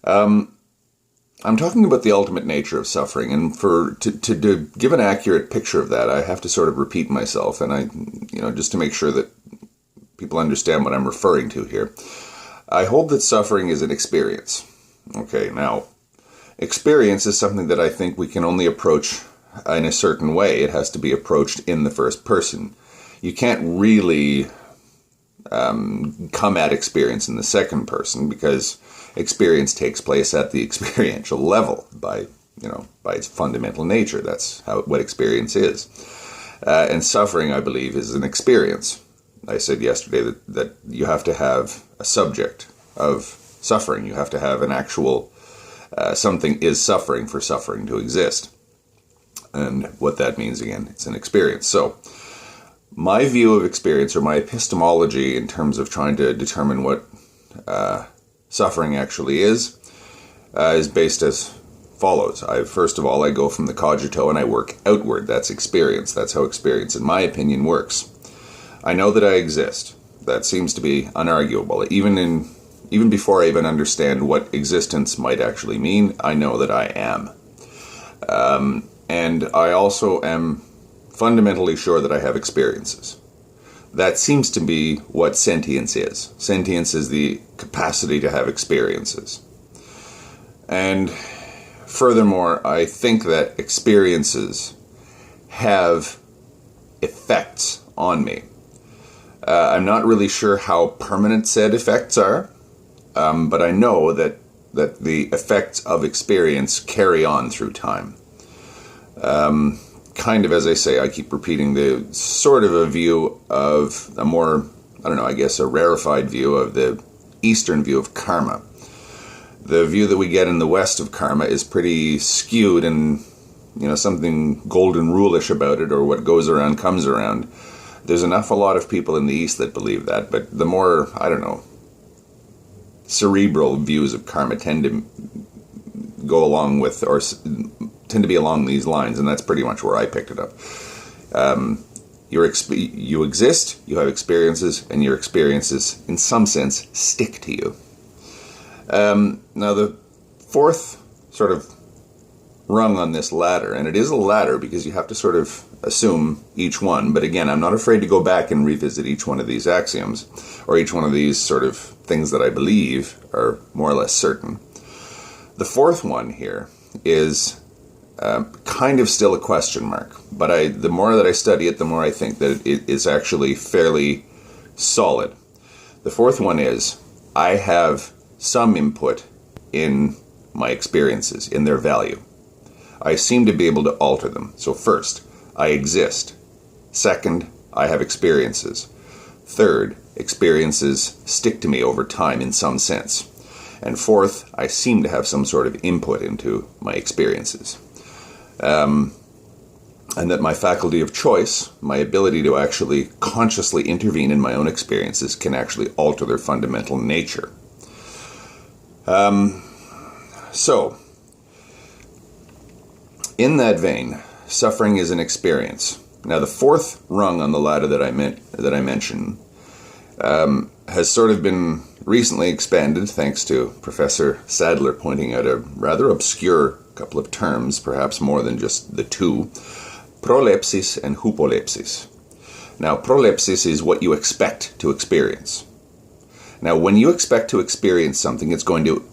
I'm talking about the ultimate nature of suffering, and to give an accurate picture of that, I have to sort of repeat myself, and just to make sure that people understand what I'm referring to here. I hold that suffering is an experience. Okay, now, experience is something that I think we can only approach in a certain way. It has to be approached in the first person. You can't really come at experience in the second person, because experience takes place at the experiential level by its fundamental nature. That's what experience is. And suffering, I believe, is an experience. I said yesterday that you have to have a subject of suffering. You have to have an actual something is suffering for suffering to exist. And what that means, again, it's an experience. So my view of experience, or my epistemology in terms of trying to determine what suffering actually is based as follows. First of all, I go from the cogito and I work outward. That's experience. That's how experience, in my opinion, works. I know that I exist. That seems to be unarguable. Even before I even understand what existence might actually mean, I know that I am. And I also am fundamentally sure that I have experiences. That seems to be what sentience is. Sentience is the capacity to have experiences. And furthermore, I think that experiences have effects on me. I'm not really sure how permanent said effects are, but I know that the effects of experience carry on through time. Kind of, as I say, I keep repeating the sort of a view of a more, a rarefied view of the Eastern view of karma. The view that we get in the West of karma is pretty skewed and, something golden rule-ish about it, or what goes around comes around. There's a lot of people in the East that believe that, but the more, cerebral views of karma tend to go along with, or tend to be along these lines, and that's pretty much where I picked it up. You exist, you have experiences, and your experiences, in some sense, stick to you. Now, the fourth sort of rung on this ladder, and it is a ladder because you have to sort of assume each one, but again, I'm not afraid to go back and revisit each one of these axioms, or each one of these sort of things that I believe are more or less certain. The fourth one here is kind of still a question mark, but the more that I study it, the more I think that it is actually fairly solid. The fourth one is, I have some input in my experiences, in their value. I seem to be able to alter them. So first, I exist. Second, I have experiences. Third, experiences stick to me over time in some sense. And fourth, I seem to have some sort of input into my experiences. And that my faculty of choice, my ability to actually consciously intervene in my own experiences, can actually alter their fundamental nature. So, in that vein, suffering is an experience. Now, the fourth rung on the ladder that I mentioned has sort of been recently expanded, thanks to Professor Sadler pointing out a rather obscure couple of terms, perhaps more than just the two: Prolepsis and Hoopsis. Now, prolepsis is what you expect to experience. Now, when you expect to experience something, it's going to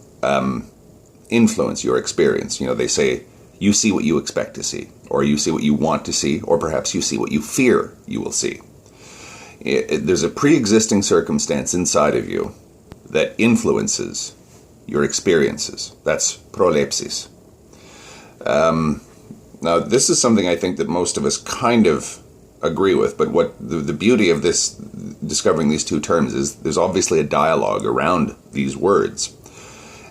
influence your experience. They say, you see what you expect to see, or you see what you want to see, or perhaps you see what you fear you will see. There's a pre-existing circumstance inside of you that influences your experiences. That's prolepsis. Now, this is something I think that most of us kind of agree with, but what the beauty of this, discovering these two terms, is there's obviously a dialogue around these words.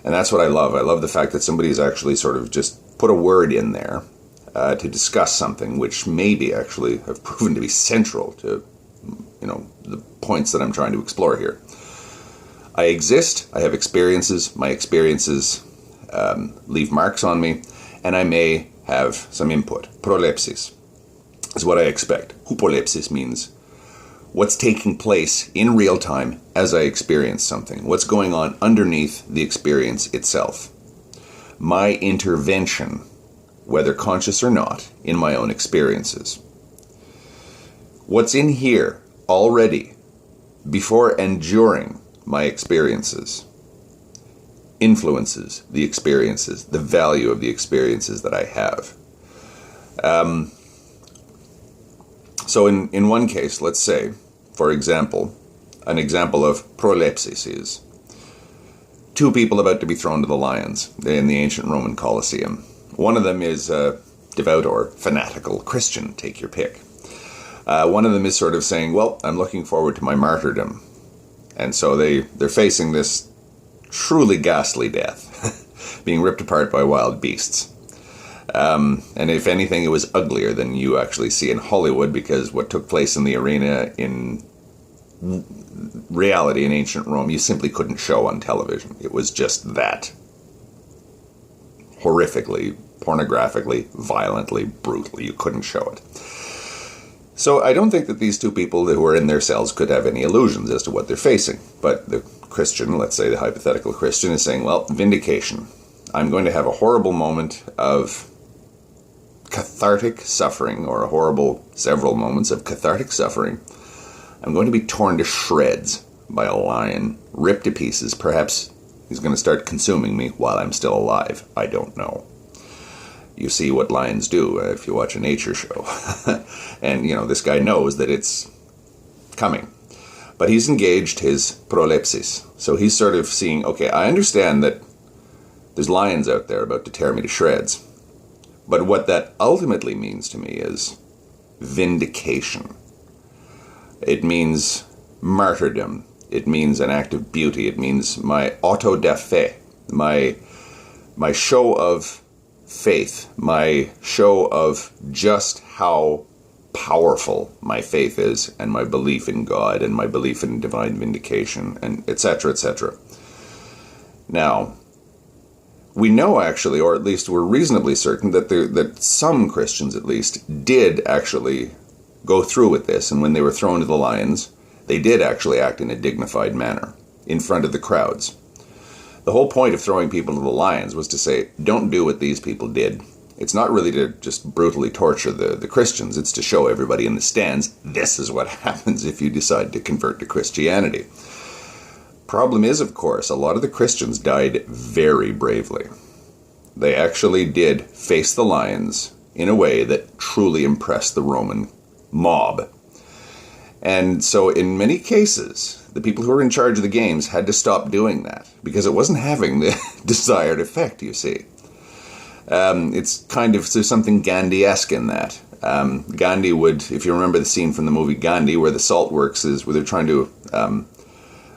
And that's what I love. I love the fact that somebody's actually sort of just put a word in there to discuss something which maybe actually have proven to be central to, the points that I'm trying to explore here. I exist, I have experiences, my experiences leave marks on me, and I may have some input. Prolepsis is what I expect. Hoopsis means what's taking place in real time as I experience something. What's going on underneath the experience itself. my intervention, whether conscious or not, in my own experiences. What's in here already, before and during my experiences, influences the experiences, the value of the experiences that I have. So in one case, let's say, for example, an example of Prolepsis is two people about to be thrown to the lions in the ancient Roman Colosseum. One of them is a devout or fanatical Christian, take your pick. One of them is sort of saying, well, I'm looking forward to my martyrdom. And so they're facing this truly ghastly death, being ripped apart by wild beasts. And if anything, it was uglier than you actually see in Hollywood, because what took place in the arena in reality in ancient Rome, you simply couldn't show on television. It was just that. Horrifically, pornographically, violently, brutally. You couldn't show it. So I don't think that these two people who are in their cells could have any illusions as to what they're facing. But the Christian, let's say the hypothetical Christian, is saying, well, vindication. I'm going to have a horrible moment of cathartic suffering, or a horrible several moments of cathartic suffering. I'm going to be torn to shreds by a lion, ripped to pieces. Perhaps he's going to start consuming me while I'm still alive. I don't know. You see what lions do if you watch a nature show. And, this guy knows that it's coming. But he's engaged his prolepsis. So he's sort of seeing, okay, I understand that there's lions out there about to tear me to shreds. But what that ultimately means to me is vindication. It means martyrdom. It means an act of beauty. It means my auto da fe, my show of faith, my show of just how powerful my faith is, and my belief in God, and my belief in divine vindication, and etc., etc. Now, we know actually, or at least we're reasonably certain, that some Christians at least did actually go through with this, and when they were thrown to the lions, they did actually act in a dignified manner in front of the crowds. The whole point of throwing people to the lions was to say, don't do what these people did. It's not really to just brutally torture the Christians, it's to show everybody in the stands, this is what happens if you decide to convert to Christianity. Problem is, of course, a lot of the Christians died very bravely. They actually did face the lions in a way that truly impressed the Roman mob. And so in many cases, the people who were in charge of the games had to stop doing that because it wasn't having the desired effect, you see. It's kind of, there's something Gandhi-esque in that. Gandhi would, if you remember the scene from the movie Gandhi, where the salt works is, where they're trying to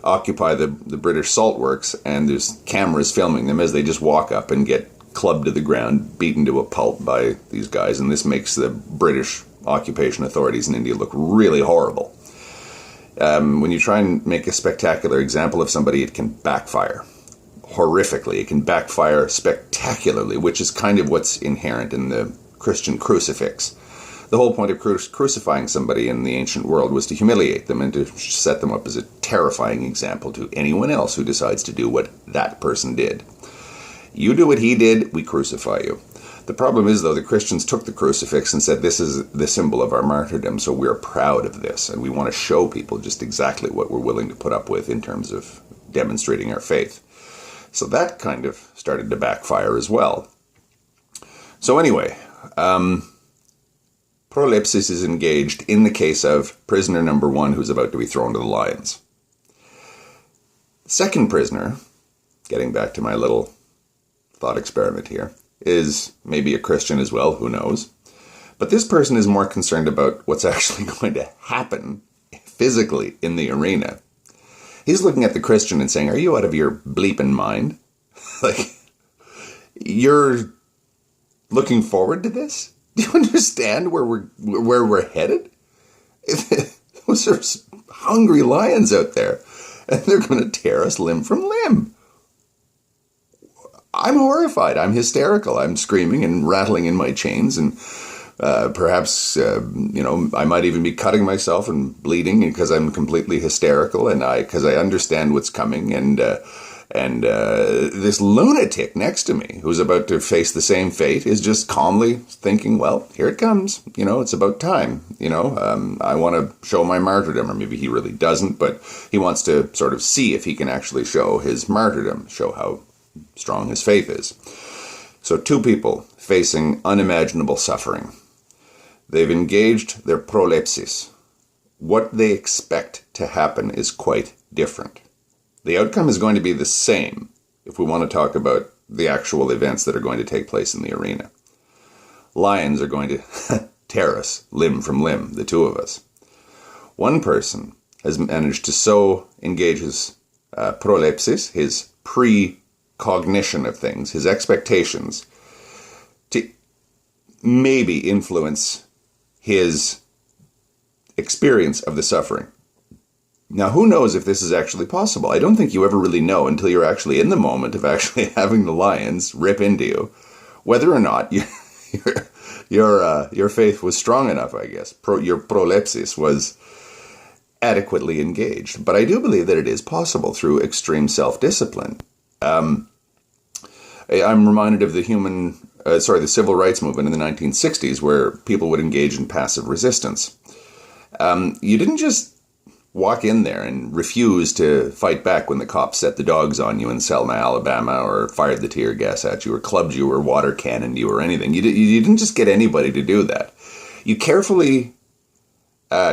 occupy the British salt works, and there's cameras filming them as they just walk up and get clubbed to the ground, beaten to a pulp by these guys, and this makes the British occupation authorities in India look really horrible. When you try and make a spectacular example of somebody, it can backfire horrifically. It can backfire spectacularly, which is kind of what's inherent in the Christian crucifix. The whole point of crucifying somebody in the ancient world was to humiliate them and to set them up as a terrifying example to anyone else who decides to do what that person did. You do what he did, we crucify you. The problem is, though, the Christians took the crucifix and said, this is the symbol of our martyrdom, so we're proud of this, and we want to show people just exactly what we're willing to put up with in terms of demonstrating our faith. So that kind of started to backfire as well. So anyway, Prolepsis is engaged in the case of prisoner number 1 who's about to be thrown to the lions. The second prisoner, getting back to my little thought experiment here, is maybe a Christian as well, who knows. But this person is more concerned about what's actually going to happen physically in the arena. He's looking at the Christian and saying, are you out of your bleeping mind? Like, you're looking forward to this? Do you understand where we're headed? Those are hungry lions out there, and they're going to tear us limb from limb. I'm horrified. I'm hysterical. I'm screaming and rattling in my chains, and perhaps, I might even be cutting myself and bleeding because I'm completely hysterical, and because I understand what's coming, and And this lunatic next to me, who's about to face the same fate, is just calmly thinking, well, here it comes. It's about time. I want to show my martyrdom. Or maybe he really doesn't, but he wants to sort of see if he can actually show his martyrdom, show how strong his faith is. So two people facing unimaginable suffering. They've engaged their prolepsis. What they expect to happen is quite different. The outcome is going to be the same if we want to talk about the actual events that are going to take place in the arena. Lions are going to tear us limb from limb, the two of us. One person has managed to so engage his prolepsis, his precognition of things, his expectations, to maybe influence his experience of the suffering. Now, who knows if this is actually possible? I don't think you ever really know until you're actually in the moment of actually having the lions rip into you, whether or not your faith was strong enough, I guess. Your prolepsis was adequately engaged. But I do believe that it is possible through extreme self-discipline. I'm reminded of the civil rights movement in the 1960s, where people would engage in passive resistance. You didn't just walk in there and refuse to fight back when the cops set the dogs on you in Selma, Alabama, or fired the tear gas at you, or clubbed you, or water cannoned you, or anything. You didn't just get anybody to do that. You carefully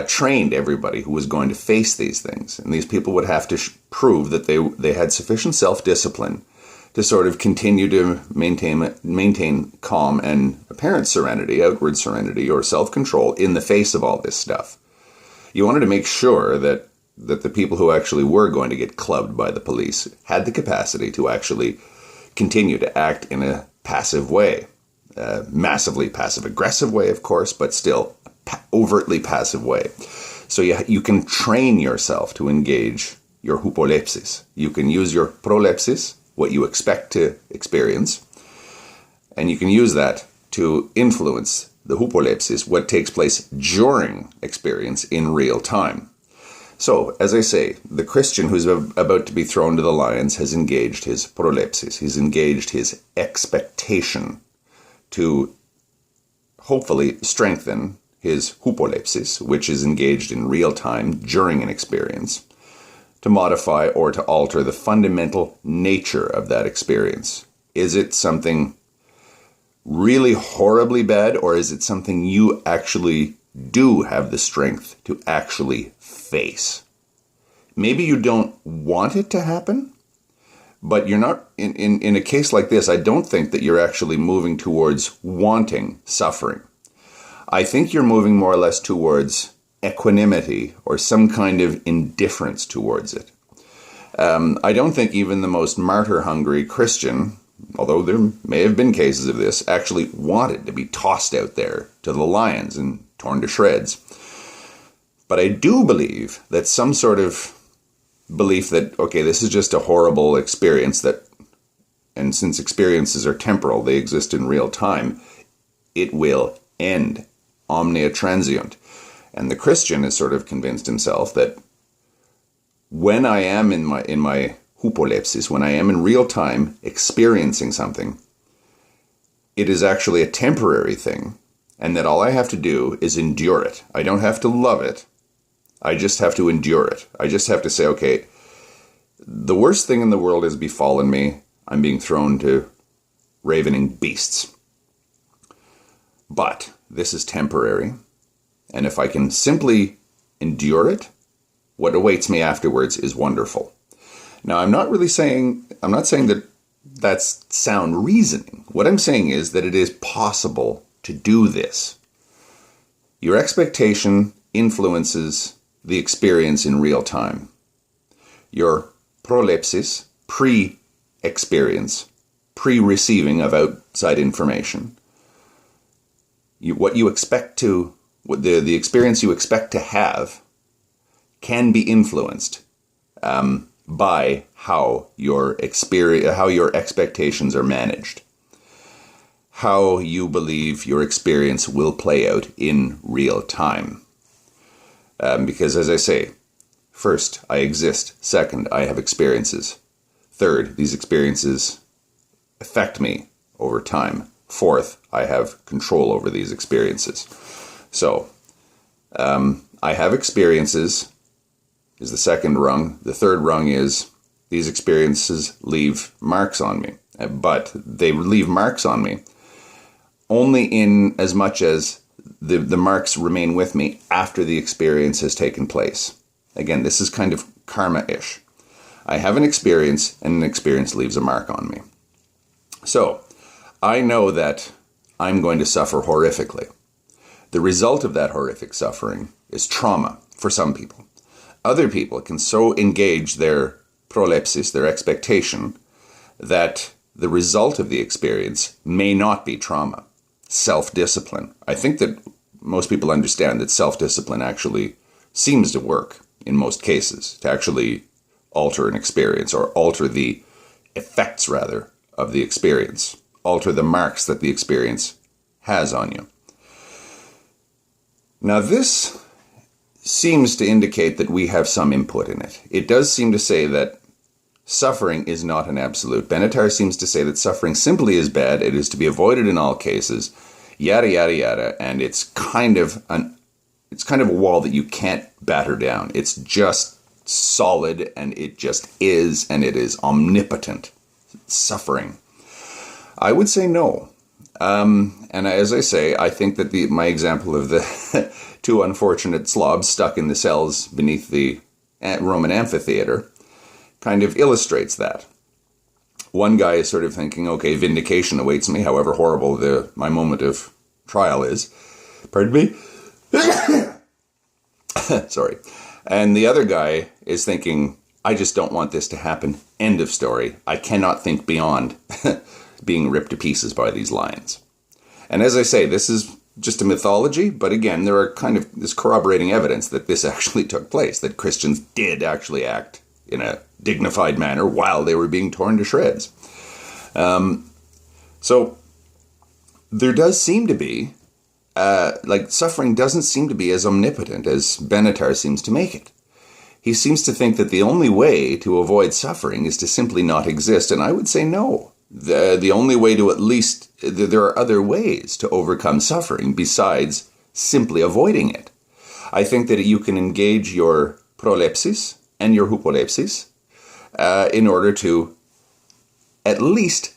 trained everybody who was going to face these things, and these people would have to prove that they had sufficient self-discipline to sort of continue to maintain calm and apparent serenity, outward serenity, or self-control in the face of all this stuff. You wanted to make sure that the people who actually were going to get clubbed by the police had the capacity to actually continue to act in a passive way. Massively passive-aggressive way, of course, but still overtly passive way. So you can train yourself to engage your hypolepsis. You can use your prolepsis, what you expect to experience, and you can use that to influence the hypolepsis, what takes place during experience in real time. So, as I say, the Christian who's about to be thrown to the lions has engaged his prolepsis. He's engaged his expectation to hopefully strengthen his hypolepsis, which is engaged in real time during an experience, to modify or to alter the fundamental nature of that experience. Is it something really horribly bad, or is it something you actually do have the strength to actually face? Maybe you don't want it to happen, but you're not, in a case like this, I don't think that you're actually moving towards wanting suffering. I think you're moving more or less towards equanimity or some kind of indifference towards it. I don't think even the most martyr-hungry Christian, although there may have been cases of this, actually wanted to be tossed out there to the lions and torn to shreds. But I do believe that some sort of belief that, okay, this is just a horrible experience and since experiences are temporal, they exist in real time, it will end. Omnia transient. And the Christian has sort of convinced himself that when I am in my hypolepsis, when I am in real time experiencing something, it is actually a temporary thing, and that all I have to do is endure it. I don't have to love it. I just have to endure it. I just have to say, okay, the worst thing in the world has befallen me. I'm being thrown to ravening beasts. But this is temporary, and if I can simply endure it, what awaits me afterwards is wonderful. Now, I'm not saying that that's sound reasoning. What I'm saying is that it is possible to do this. Your expectation influences the experience in real time. Your prolepsis, pre-experience, pre-receiving of outside information, the experience you expect to have can be influenced by how your expectations are managed, how you believe your experience will play out in real time. Because, as I say, first, I exist. Second, I have experiences. Third, these experiences affect me over time. Fourth, I have control over these experiences. So, I have experiences is the second rung. The third rung is these experiences leave marks on me. But they leave marks on me only in as much as the marks remain with me after the experience has taken place. Again, this is kind of karma-ish. I have an experience, and an experience leaves a mark on me. So, I know that I'm going to suffer horrifically. The result of that horrific suffering is trauma for some people. Other people can so engage their prolepsis, their expectation, that the result of the experience may not be trauma. Self-discipline. I think that most people understand that self-discipline actually seems to work in most cases to actually alter an experience, or alter the effects, rather, of the experience. Alter the marks that the experience has on you. Now this seems to indicate that we have some input in it. It does seem to say that suffering is not an absolute. Benatar seems to say that suffering simply is bad, it is to be avoided in all cases, yada yada yada, and it's kind of a wall that you can't batter down. It's just solid, and it just is, and it is omnipotent. Suffering. I would say no. And as I say, I think that my example of the two unfortunate slobs stuck in the cells beneath the Roman amphitheater kind of illustrates that. One guy is sort of thinking, okay, vindication awaits me, however horrible my moment of trial is. Pardon me? Sorry. And the other guy is thinking, I just don't want this to happen. End of story. I cannot think beyond being ripped to pieces by these lions. And as I say, this is just a mythology, but again, there are kind of this corroborating evidence that this actually took place, that Christians did actually act in a dignified manner while they were being torn to shreds. So there does seem to be, suffering doesn't seem to be as omnipotent as Benatar seems to make it. He seems to think that the only way to avoid suffering is to simply not exist, and I would say no. The only way to, at least, there are other ways to overcome suffering besides simply avoiding it. I think that you can engage your prolepsis and your hypolepsis in order to at least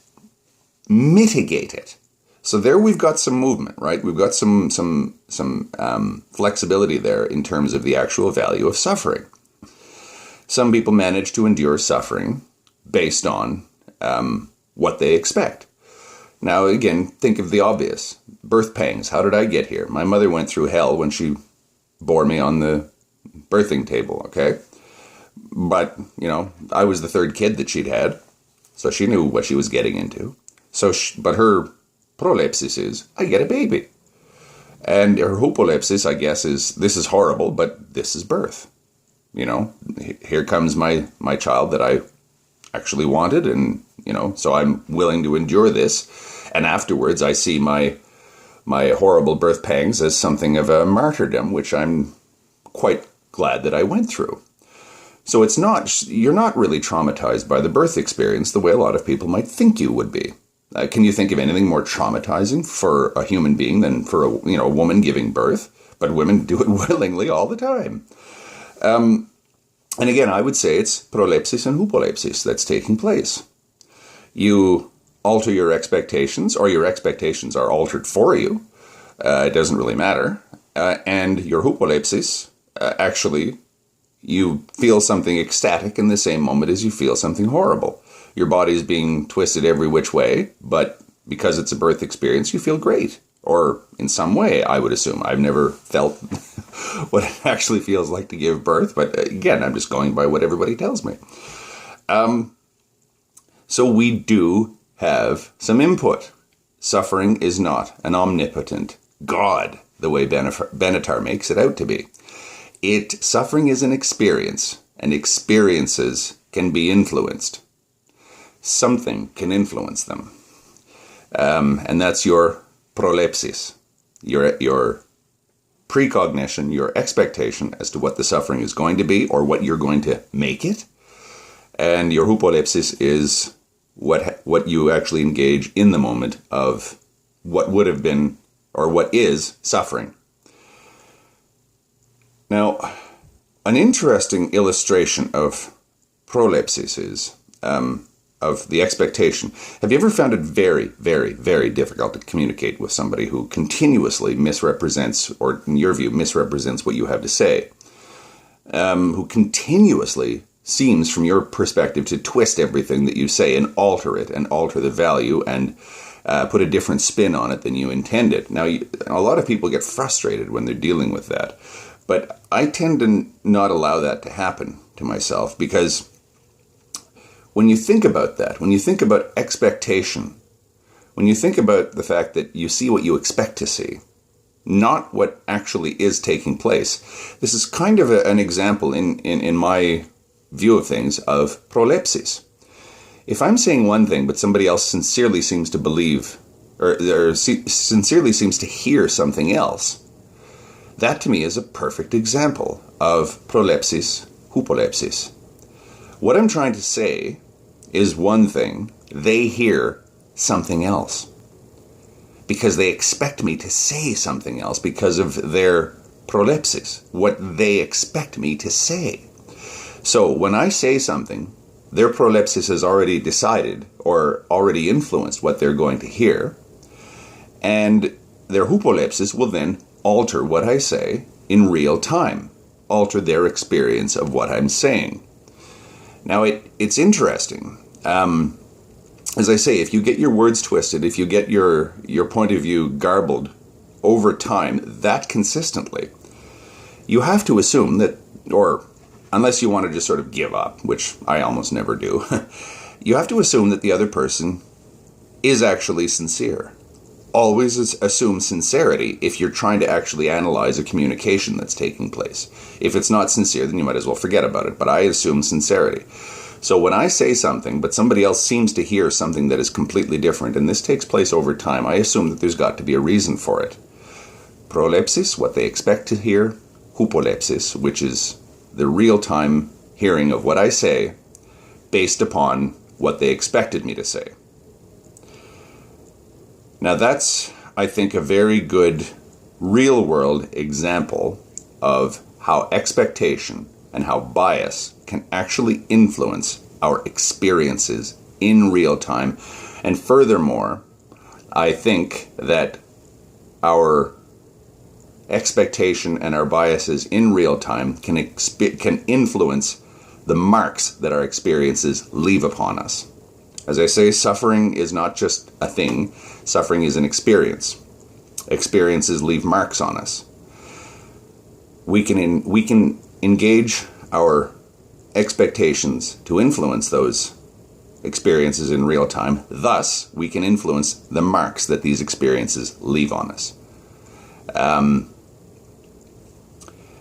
mitigate it. So there we've got some movement, right? We've got some flexibility there in terms of the actual value of suffering. Some people manage to endure suffering based on what they expect. Now, again, think of the obvious. Birth pangs. How did I get here? My mother went through hell when she bore me on the birthing table, okay? But, I was the third kid that she'd had, so she knew what she was getting into. But her prolepsis is, I get a baby. And her hypolepsis, I guess, is, this is horrible, but this is birth. Here comes my child that I actually wanted, and, so I'm willing to endure this. And afterwards, I see my horrible birth pangs as something of a martyrdom, which I'm quite glad that I went through. So you're not really traumatized by the birth experience the way a lot of people might think you would be. Can you think of anything more traumatizing for a human being than for a woman giving birth? But women do it willingly all the time. And again, I would say it's prolepsis and hypolepsis that's taking place. You alter your expectations, or your expectations are altered for you. It doesn't really matter. And your hypolepsis, actually, you feel something ecstatic in the same moment as you feel something horrible. Your body's being twisted every which way, but because it's a birth experience, you feel great. Or in some way, I would assume. I've never felt what it actually feels like to give birth, but again, I'm just going by what everybody tells me. So we do have some input. Suffering is not an omnipotent God, the way Benatar makes it out to be. Suffering is an experience, and experiences can be influenced. Something can influence them. And that's your prolepsis, your precognition, your expectation as to what the suffering is going to be or what you're going to make it. And your Prolepsis is what you actually engage in the moment of what would have been or what is suffering. Now, an interesting illustration of Prolepsis is of the expectation. Have you ever found it very, very, very difficult to communicate with somebody who continuously misrepresents, or in your view, misrepresents what you have to say? Who continuously seems, from your perspective, to twist everything that you say and alter it and alter the value and put a different spin on it than you intended. Now, a lot of people get frustrated when they're dealing with that, but I tend to not allow that to happen to myself, because when you think about that, when you think about expectation, when you think about the fact that you see what you expect to see, not what actually is taking place, this is kind of an example in my view of things of prolepsis. If I'm saying one thing, but somebody else sincerely seems to believe, or sincerely seems to hear something else, that to me is a perfect example of prolepsis, hypolepsis. What I'm trying to say is one thing, they hear something else, because they expect me to say something else because of their prolepsis, what they expect me to say. So when I say something, their prolepsis has already decided or already influenced what they're going to hear, and their hypolepsis will then alter what I say in real time, alter their experience of what I'm saying. Now, it's interesting. As I say, if you get your words twisted, if you get your point of view garbled over time, that consistently, you have to assume that, or unless you want to just sort of give up, which I almost never do, you have to assume that the other person is actually sincere. Always assume sincerity if you're trying to actually analyze a communication that's taking place. If it's not sincere, then you might as well forget about it, but I assume sincerity. So when I say something, but somebody else seems to hear something that is completely different, and this takes place over time, I assume that there's got to be a reason for it. Prolepsis, what they expect to hear. Hypolepsis, which is the real-time hearing of what I say based upon what they expected me to say. Now that's, I think, a very good real-world example of how expectation and how bias can actually influence our experiences in real time. And furthermore, I think that our expectation and our biases in real time can influence the marks that our experiences leave upon us. As I say, suffering is not just a thing. Suffering is an experience. Experiences leave marks on us. We can engage our expectations to influence those experiences in real time. Thus, we can influence the marks that these experiences leave on us.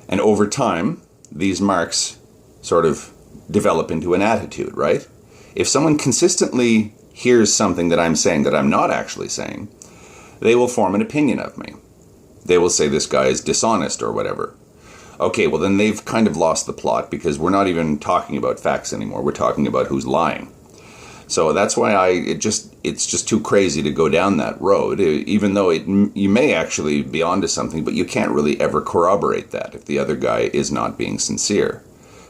And over time, these marks sort of develop into an attitude, right? If someone consistently hears something that I'm saying that I'm not actually saying, they will form an opinion of me. They will say this guy is dishonest or whatever. Okay, well then they've kind of lost the plot, because we're not even talking about facts anymore. We're talking about who's lying. So that's why it's just too crazy to go down that road, even though you may actually be onto something, but you can't really ever corroborate that if the other guy is not being sincere,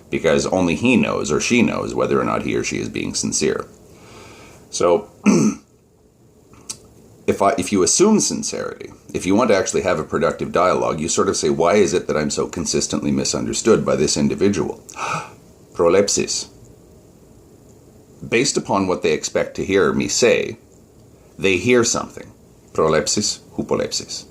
because only he knows or she knows whether or not he or she is being sincere. So if you assume sincerity, if you want to actually have a productive dialogue, you sort of say, why is it that I'm so consistently misunderstood by this individual? Prolepsis. Based upon what they expect to hear me say, they hear something. Prolepsis, hypolepsis.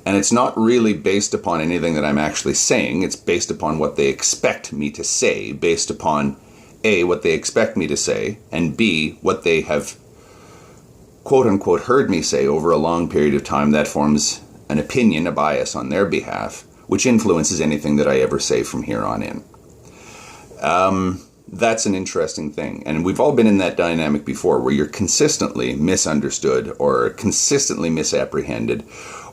And it's not really based upon anything that I'm actually saying. It's based upon what they expect me to say, based upon A, what they expect me to say, and B, what they have quote-unquote heard me say over a long period of time. That forms an opinion, a bias on their behalf, which influences anything that I ever say from here on in. That's an interesting thing. And we've all been in that dynamic before, where you're consistently misunderstood or consistently misapprehended,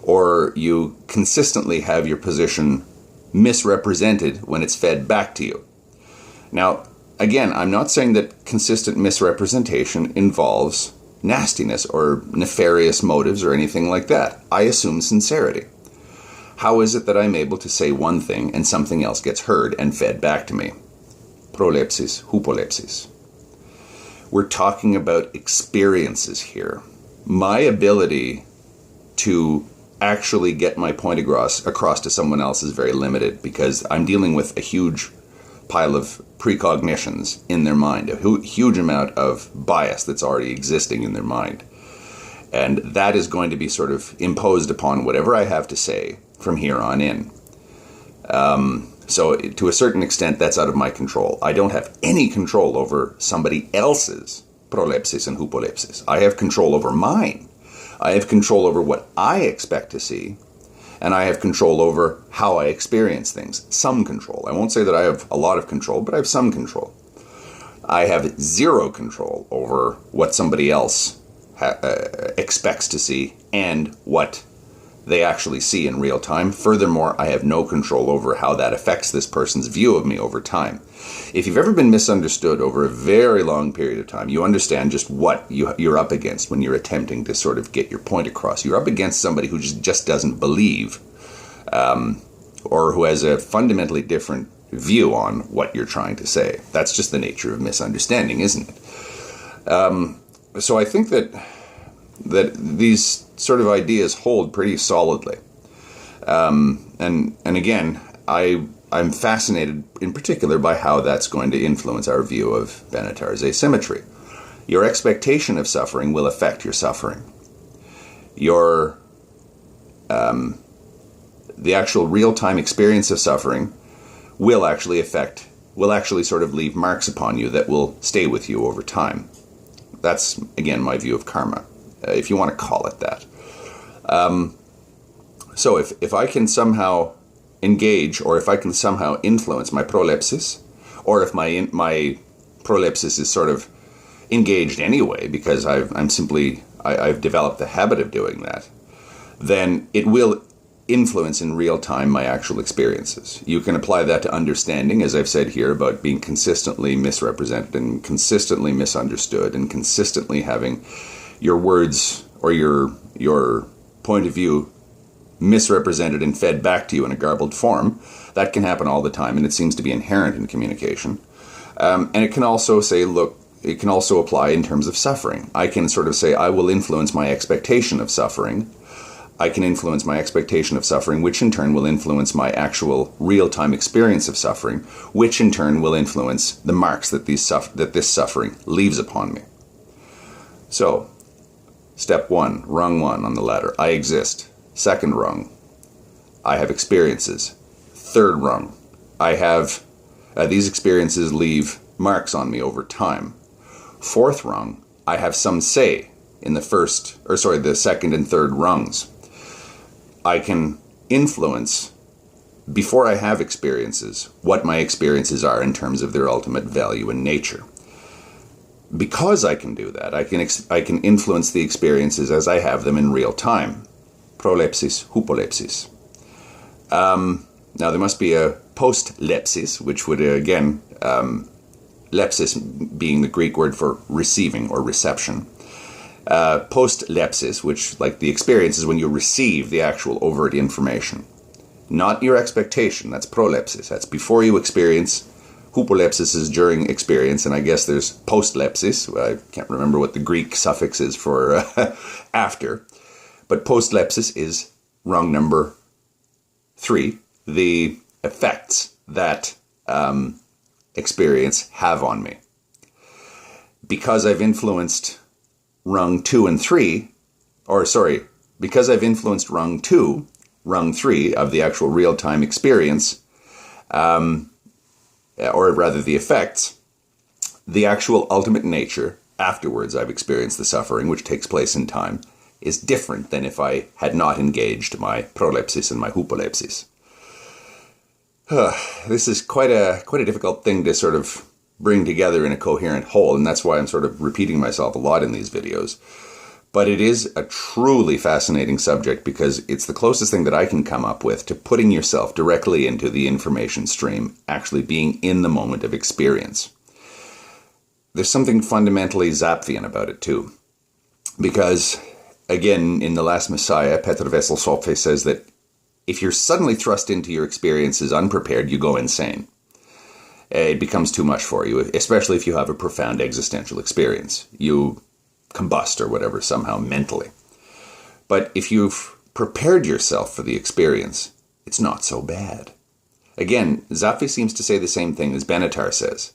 or you consistently have your position misrepresented when it's fed back to you. Now, again, I'm not saying that consistent misrepresentation involves nastiness or nefarious motives or anything like that. I assume sincerity. How is it that I'm able to say one thing and something else gets heard and fed back to me? Prolepsis, Hoopsis. We're talking about experiences here. My ability to actually get my point across to someone else is very limited because I'm dealing with a huge pile of precognitions in their mind, a huge amount of bias that's already existing in their mind. And that is going to be sort of imposed upon whatever I have to say from here on in. So to a certain extent, that's out of my control. I don't have any control over somebody else's prolepsis and hypolepsis. I have control over mine. I have control over what I expect to see, and I have control over how I experience things. Some control. I won't say that I have a lot of control, but I have some control. I have zero control over what somebody else expects to see and what they actually see in real time. Furthermore, I have no control over how that affects this person's view of me over time. If you've ever been misunderstood over a very long period of time, you understand just what you're up against when you're attempting to sort of get your point across. You're up against somebody who just doesn't believe, or who has a fundamentally different view on what you're trying to say. That's just the nature of misunderstanding, isn't it? So I think that these sort of ideas hold pretty solidly. And again, I'm fascinated in particular by how that's going to influence our view of Benatar's asymmetry. Your expectation of suffering will affect your suffering. The actual real-time experience of suffering will actually sort of leave marks upon you that will stay with you over time. That's, again, my view of karma, if you want to call it that. So if I can somehow engage, or if I can somehow influence my prolepsis, or if my prolepsis is sort of engaged anyway, because I've developed the habit of doing that, then it will influence in real time my actual experiences. You can apply that to understanding, as I've said here, about being consistently misrepresented and consistently misunderstood and consistently having your words or your point of view misrepresented and fed back to you in a garbled form. That can happen all the time, and it seems to be inherent in communication. And it can also it can also apply in terms of suffering. I can sort of say, I will influence my expectation of suffering. I can influence my expectation of suffering, which in turn will influence my actual real-time experience of suffering, which in turn will influence the marks that this suffering leaves upon me. So, step 1, rung 1 on the ladder, I exist. Second rung, I have experiences. Third rung, I have these experiences leave marks on me over time. Fourth rung, I have some say in the second and third rungs. I can influence, before I have experiences, what my experiences are in terms of their ultimate value and nature. Because I can do that, I can influence the experiences as I have them in real time. Prolepsis, hypolepsis. Now there must be a post-lepsis, which would again, lepsis being the Greek word for receiving or reception. Post-lepsis, which, like the experience, is when you receive the actual overt information. Not your expectation, that's prolepsis. That's before you experience. Hypolepsis is during experience, and I guess there's post-lepsis. I can't remember what the Greek suffix is for after. But post-lepsis is rung number 3, the effects that experience have on me. Because I've influenced rung 2 and 3, because I've influenced rung 2, rung 3 of the actual real-time experience, or rather the effects, the actual ultimate nature, afterwards I've experienced the suffering, which takes place in time, is different than if I had not engaged my prolepsis and my hypolepsis. This is quite a difficult thing to sort of bring together in a coherent whole, and that's why I'm sort of repeating myself a lot in these videos. But it is a truly fascinating subject because it's the closest thing that I can come up with to putting yourself directly into the information stream, actually being in the moment of experience. there's something fundamentally Zapfian about it too. Because, again, in The Last Messiah, Petr Veselsofe says that if you're suddenly thrust into your experiences unprepared, you go insane. It becomes too much for you, especially if you have a profound existential experience. You combust or whatever somehow mentally. But if you've prepared yourself for the experience, it's not so bad. Again, Zapfi seems to say the same thing as Benatar says,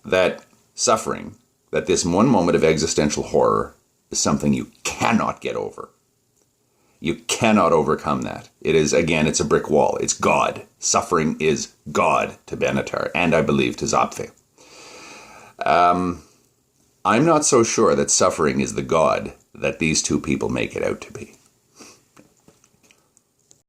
that suffering, that this one moment of existential horror is something you cannot get over. You cannot overcome that. It is, again, it's a brick wall. It's God. Suffering is God to Benatar, and I believe to Zapfi. I'm not so sure that suffering is the God that these two people make it out to be.